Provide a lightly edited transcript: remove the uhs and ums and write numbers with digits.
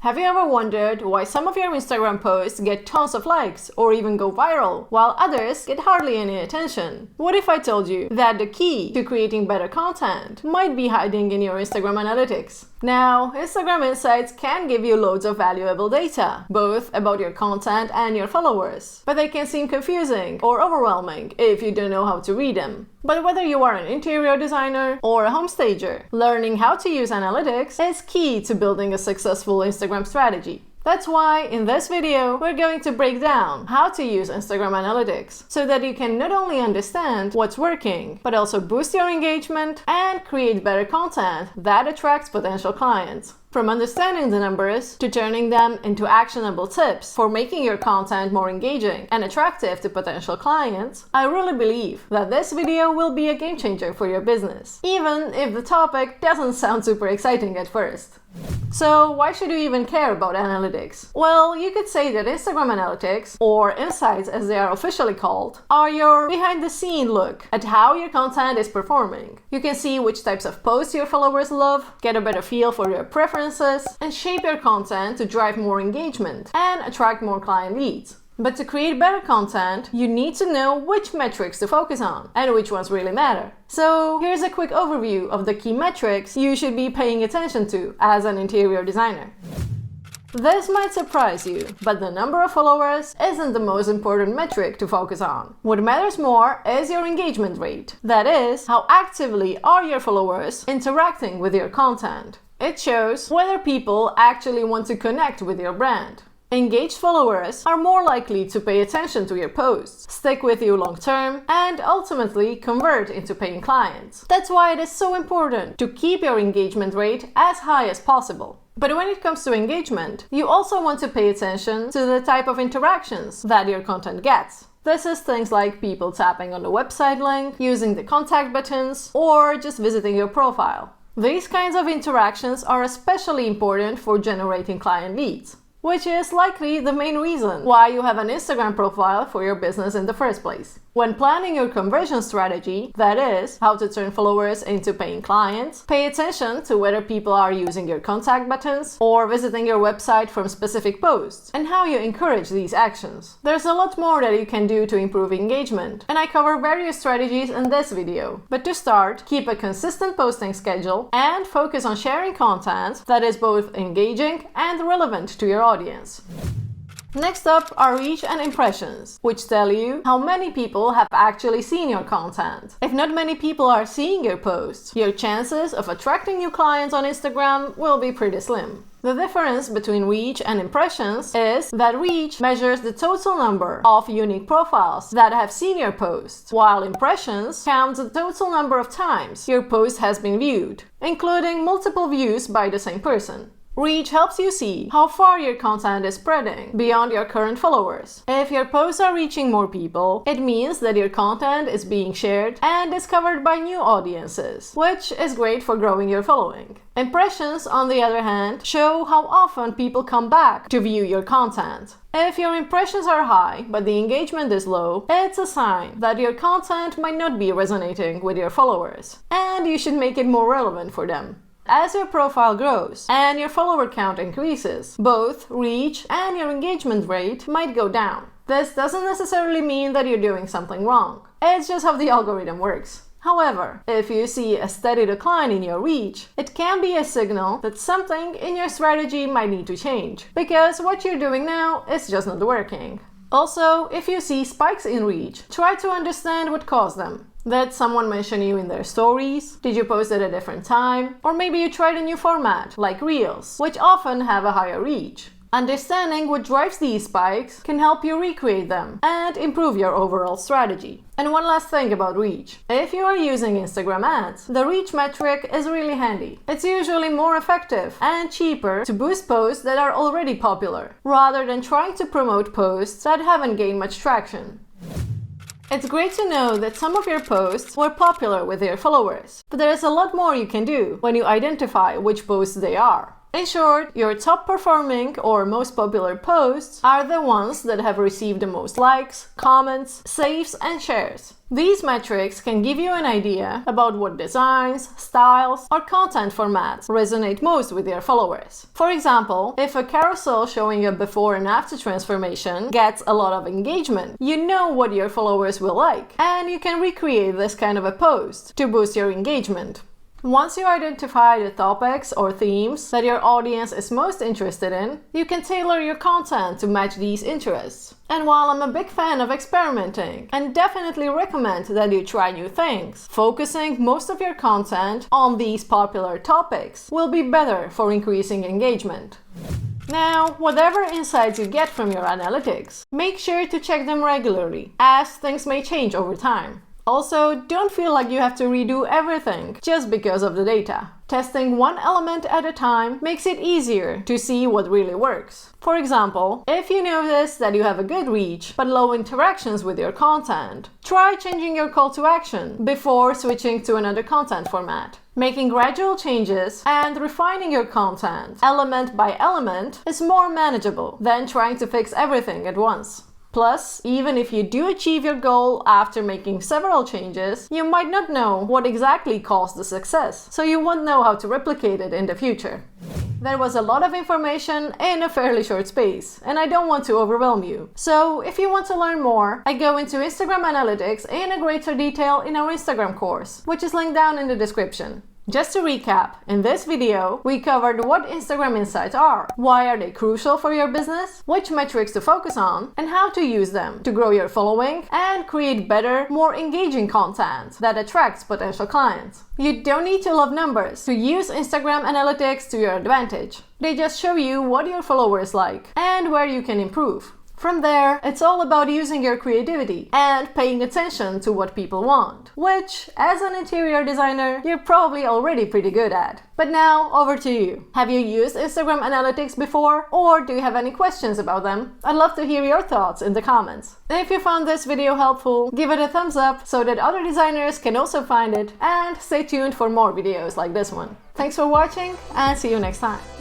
Have you ever wondered why some of your Instagram posts get tons of likes or even go viral, while others get hardly any attention? What if I told you that the key to creating better content might be hiding in your Instagram analytics? Now, Instagram Insights can give you loads of valuable data, both about your content and your followers, but they can seem confusing or overwhelming if you don't know how to read them. But whether you are an interior designer or a home stager, learning how to use analytics is key to building a successful Instagram strategy. That's why in this video, we're going to break down how to use Instagram Analytics so that you can not only understand what's working, but also boost your engagement and create better content that attracts potential clients. From understanding the numbers to turning them into actionable tips for making your content more engaging and attractive to potential clients, I really believe that this video will be a game changer for your business, even if the topic doesn't sound super exciting at first. So why should you even care about analytics? Well, you could say that Instagram Analytics, or Insights as they are officially called, are your behind-the-scene look at how your content is performing. You can see which types of posts your followers love, get a better feel for your preferences, and shape your content to drive more engagement and attract more client leads. But to create better content, you need to know which metrics to focus on and which ones really matter. So here's a quick overview of the key metrics you should be paying attention to as an interior designer. This might surprise you, but the number of followers isn't the most important metric to focus on. What matters more is your engagement rate. That is, how actively are your followers interacting with your content. It shows whether people actually want to connect with your brand. Engaged followers are more likely to pay attention to your posts, stick with you long term, and ultimately convert into paying clients. That's why it is so important to keep your engagement rate as high as possible. But when it comes to engagement, you also want to pay attention to the type of interactions that your content gets. This is things like people tapping on the website link, using the contact buttons, or just visiting your profile. These kinds of interactions are especially important for generating client leads, which is likely the main reason why you have an Instagram profile for your business in the first place. When planning your conversion strategy, that is, how to turn followers into paying clients, pay attention to whether people are using your contact buttons or visiting your website from specific posts, and how you encourage these actions. There's a lot more that you can do to improve engagement, and I cover various strategies in this video. But to start, keep a consistent posting schedule and focus on sharing content that is both engaging and relevant to your audience. Next up are reach and impressions, which tell you how many people have actually seen your content. If not many people are seeing your posts, your chances of attracting new clients on Instagram will be pretty slim. The difference between reach and impressions is that reach measures the total number of unique profiles that have seen your post, while impressions count the total number of times your post has been viewed, including multiple views by the same person. Reach helps you see how far your content is spreading beyond your current followers. If your posts are reaching more people, it means that your content is being shared and discovered by new audiences, which is great for growing your following. Impressions, on the other hand, show how often people come back to view your content. If your impressions are high, but the engagement is low, it's a sign that your content might not be resonating with your followers, and you should make it more relevant for them. As your profile grows and your follower count increases, both reach and your engagement rate might go down. This doesn't necessarily mean that you're doing something wrong. It's just how the algorithm works. However, if you see a steady decline in your reach, it can be a signal that something in your strategy might need to change, because what you're doing now is just not working. Also, if you see spikes in reach, try to understand what caused them. Did someone mention you in their stories? Did you post at a different time? Or maybe you tried a new format, like Reels, which often have a higher reach. Understanding what drives these spikes can help you recreate them and improve your overall strategy. And one last thing about reach. If you are using Instagram ads, the reach metric is really handy. It's usually more effective and cheaper to boost posts that are already popular, rather than trying to promote posts that haven't gained much traction. It's great to know that some of your posts were popular with your followers, but there is a lot more you can do when you identify which posts they are. In short, your top performing or most popular posts are the ones that have received the most likes, comments, saves, and shares. These metrics can give you an idea about what designs, styles, or content formats resonate most with your followers. For example, if a carousel showing a before and after transformation gets a lot of engagement, you know what your followers will like, and you can recreate this kind of a post to boost your engagement. Once you identify the topics or themes that your audience is most interested in, you can tailor your content to match these interests. And while I'm a big fan of experimenting and definitely recommend that you try new things, focusing most of your content on these popular topics will be better for increasing engagement. Now, whatever insights you get from your analytics, make sure to check them regularly, as things may change over time. Also, don't feel like you have to redo everything just because of the data. Testing one element at a time makes it easier to see what really works. For example, if you notice that you have a good reach but low interactions with your content, try changing your call to action before switching to another content format. Making gradual changes and refining your content element by element is more manageable than trying to fix everything at once. Plus, even if you do achieve your goal after making several changes, you might not know what exactly caused the success, so you won't know how to replicate it in the future. There was a lot of information in a fairly short space, and I don't want to overwhelm you. So, if you want to learn more, I go into Instagram analytics in a greater detail in our Instagram course, which is linked down in the description. Just to recap, in this video, we covered what Instagram Insights are, why are they crucial for your business, which metrics to focus on, and how to use them to grow your following and create better, more engaging content that attracts potential clients. You don't need to love numbers to use Instagram Analytics to your advantage. They just show you what your followers like and where you can improve. From there, it's all about using your creativity and paying attention to what people want, which, as an interior designer, you're probably already pretty good at. But now, over to you. Have you used Instagram Analytics before, or do you have any questions about them? I'd love to hear your thoughts in the comments. If you found this video helpful, give it a thumbs up so that other designers can also find it, and stay tuned for more videos like this one. Thanks for watching, and see you next time.